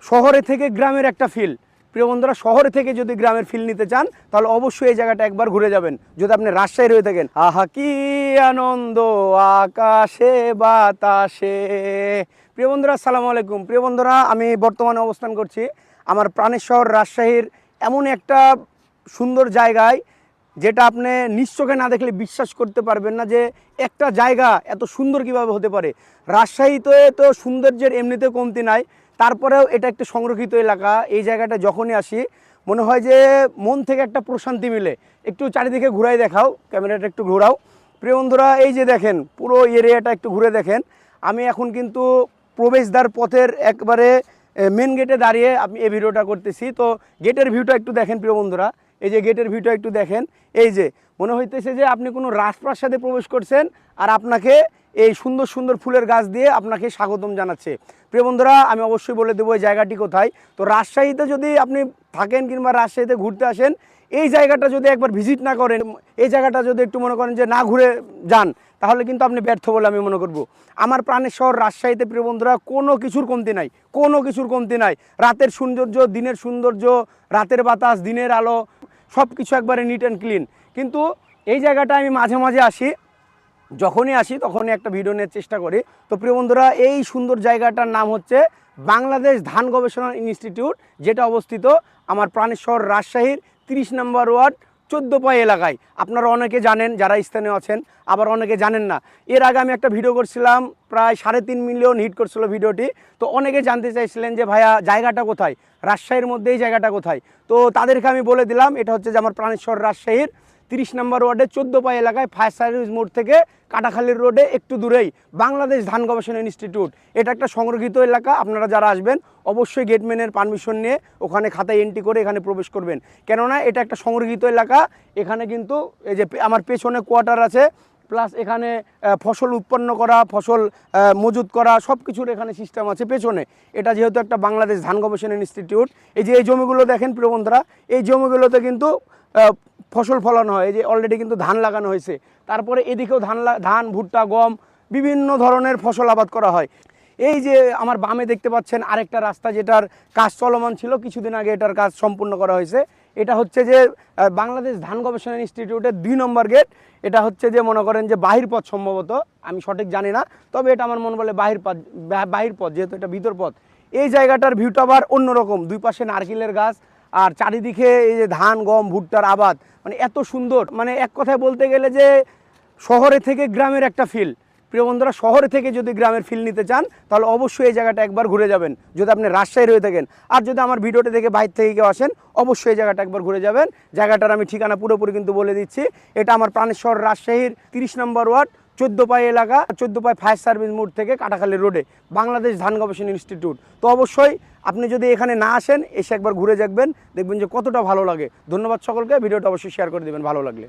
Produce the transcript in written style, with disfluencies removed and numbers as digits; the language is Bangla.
শহরে থেকে গ্রামের একটা ফিল। প্রিয় বন্ধুরা, শহরে থেকে যদি গ্রামের ফিল নিতে চান তাহলে অবশ্যই এই জায়গাটা একবার ঘুরে যাবেন যদি আপনি রাজশাহী রয়ে থাকেন। আহা কি আনন্দ আকাশে বাতাসে। প্রিয় বন্ধুরা, আসসালামু আলাইকুম। প্রিয় বন্ধুরা, আমি বর্তমানে অবস্থান করছি আমার প্রাণের শহর রাজশাহীর এমন একটা সুন্দর জায়গায়, যেটা আপনি নিজ চোখে না দেখলে বিশ্বাস করতে পারবেন না যে একটা জায়গা এত সুন্দর কিভাবে হতে পারে। রাজশাহীতে তো সৌন্দর্যের এমনিতে কমতি নাই, তারপরেও এটা একটা সংরক্ষিত এলাকা। এই জায়গাটা যখনই আসি মনে হয় যে মন থেকে একটা প্রশান্তি মিলে। একটু চারিদিকে ঘুরাই দেখাও, ক্যামেরাটা একটু ঘোরাও। প্রিয় বন্ধুরা, এই যে দেখেন পুরো এরিয়াটা একটু ঘুরে দেখেন। আমি এখন কিন্তু প্রবেশদ্বার পথের একবারে মেন গেটে দাঁড়িয়ে আমি এই ভিডিওটা করতেছি। তো গেটের ভিউটা একটু দেখেন প্রিয় বন্ধুরা, এই যে গেটের ভিউটা একটু দেখেন। এই যে মনে হইতেছে যে আপনি কোনো রাজপ্রাসাদে প্রবেশ করছেন আর আপনাকে এই সুন্দর সুন্দর ফুলের গাছ দিয়ে আপনাকে স্বাগতম জানাচ্ছে। প্রিয় বন্ধুরা, আমি অবশ্যই বলে দেবো এই জায়গাটি কোথায়। তো রাজশাহীতে যদি আপনি থাকেন কিংবা রাজশাহীতে ঘুরতে আসেন, এই জায়গাটা যদি একবার ভিজিট না করেন, এই জায়গাটা যদি একটু মনে করেন যে না ঘুরে যান, তাহলে কিন্তু আপনি ব্যর্থ বলে আমি মনে করব। আমার প্রাণের শহর রাজশাহীতে প্রিয় বন্ধুরা কোনো কিছুর কমতি নাই, কোনো কিছুর কমতি নাই। রাতের সৌন্দর্য, দিনের সৌন্দর্য, রাতের বাতাস, দিনের আলো, সব কিছু একবারে নিট অ্যান্ড ক্লিন। কিন্তু এই জায়গাটা আমি মাঝে মাঝে আসি, যখনই আসি তখনই একটা ভিডিও নেওয়ার চেষ্টা করি। তো প্রিয় বন্ধুরা, এই সুন্দর জায়গাটার নাম হচ্ছে বাংলাদেশ ধান গবেষণা ইনস্টিটিউট, যেটা অবস্থিত আমার প্রাণের শহর রাজশাহীর 30 নম্বর ওয়ার্ড 14 পাই এলাকায়। আপনারা অনেকে জানেন যারা স্থানীয় আছেন, আবার অনেকে জানেন না। এর আগে আমি একটা ভিডিও করছিলাম, প্রায় 3.5 মিলিয়ন হিট করছিল ভিডিওটি। তো অনেকে জানতে চাইছিলেন যে ভাইয়া জায়গাটা কোথায়, রাজশাহীর মধ্যে এই জায়গাটা কোথায়। তো তাদেরকে আমি বলে দিলাম এটা হচ্ছে যে আমার প্রাণের শহর রাজশাহীর 30 নম্বর ওয়ার্ডে 14 পাই এলাকায় ফায়ার সার্ভিস মোড় থেকে কাটাখালীর রোডে একটু দূরেই বাংলাদেশ ধান গবেষণা ইনস্টিটিউট। এটা একটা সংরক্ষিত এলাকা। আপনারা যারা আসবেন অবশ্যই গেটম্যানের পারমিশন নিয়ে ওখানে খাতায় এন্ট্রি করে এখানে প্রবেশ করবেন, কেননা এটা একটা সংরক্ষিত এলাকা। এখানে কিন্তু এই যে আমার পেছনে কোয়ার্টার আছে, প্লাস এখানে ফসল উৎপন্ন করা, ফসল মজুত করা, সব কিছুর এখানে সিস্টেম আছে পেছনে। এটা যেহেতু একটা বাংলাদেশ ধান গবেষণা ইনস্টিটিউট। এই যে এই জমিগুলো দেখেন প্রিয় বন্ধুরা, এই জমিগুলোতে কিন্তু ফসল ফলানো হয়। এই যে অলরেডি কিন্তু ধান লাগানো হয়েছে, তারপরে এদিকেও ধান, ভুট্টা, গম, বিভিন্ন ধরনের ফসল আবাদ করা হয়। এই যে আমার বামে দেখতে পাচ্ছেন আরেকটা রাস্তা, যেটার কাজ চলমান ছিল, কিছুদিন আগে এটার কাজ সম্পূর্ণ করা হয়েছে। এটা হচ্ছে যে বাংলাদেশ ধান গবেষণা ইনস্টিটিউটের 2 নম্বর গেট। এটা হচ্ছে যে মনে করেন যে বাহির পথ, সম্ভবত আমি সঠিক জানি না, তবে এটা আমার মনে বলে বাহির পথ, যেহেতু এটা ভিতর পথ। এই জায়গাটার ভিউটা আবার অন্যরকম, দুই পাশে নারকেলের গাছ আর চারিদিকে এই যে ধান, গম, ভুট্টার আবাদ, মানে এত সুন্দর। মানে এক কথায় বলতে গেলে যে শহরে থেকে গ্রামের একটা ফিল। প্রিয় বন্ধুরা, শহরে থেকে যদি গ্রামের ফিল নিতে চান তাহলে অবশ্যই এই জায়গাটা একবার ঘুরে যাবেন যদি আপনি রাজশাহী রয়ে থাকেন। আর যদি আমার ভিডিওটা দেখে বাইরে থেকে কেউ আসেন, অবশ্যই এই জায়গাটা একবার ঘুরে যাবেন। জায়গাটার আমি ঠিকানা পুরোপুরি কিন্তু বলে দিচ্ছি। এটা আমার প্রাণের শহর রাজশাহীর 30 নম্বর ওয়ার্ড 14 পাই এলাকা, 14 পাই ফায়ার সার্ভিস মোড় থেকে কাটাখালী রোডে বাংলাদেশ ধান গবেষণা ইনস্টিটিউট। তো অবশ্যই আপনি যদি এখানে না আসেন, এসে একবার ঘুরে দেখবেন, দেখবেন যে কতটা ভালো লাগে। ধন্যবাদ সকলকে, ভিডিওটা অবশ্যই শেয়ার করে দেবেন ভালো লাগলে।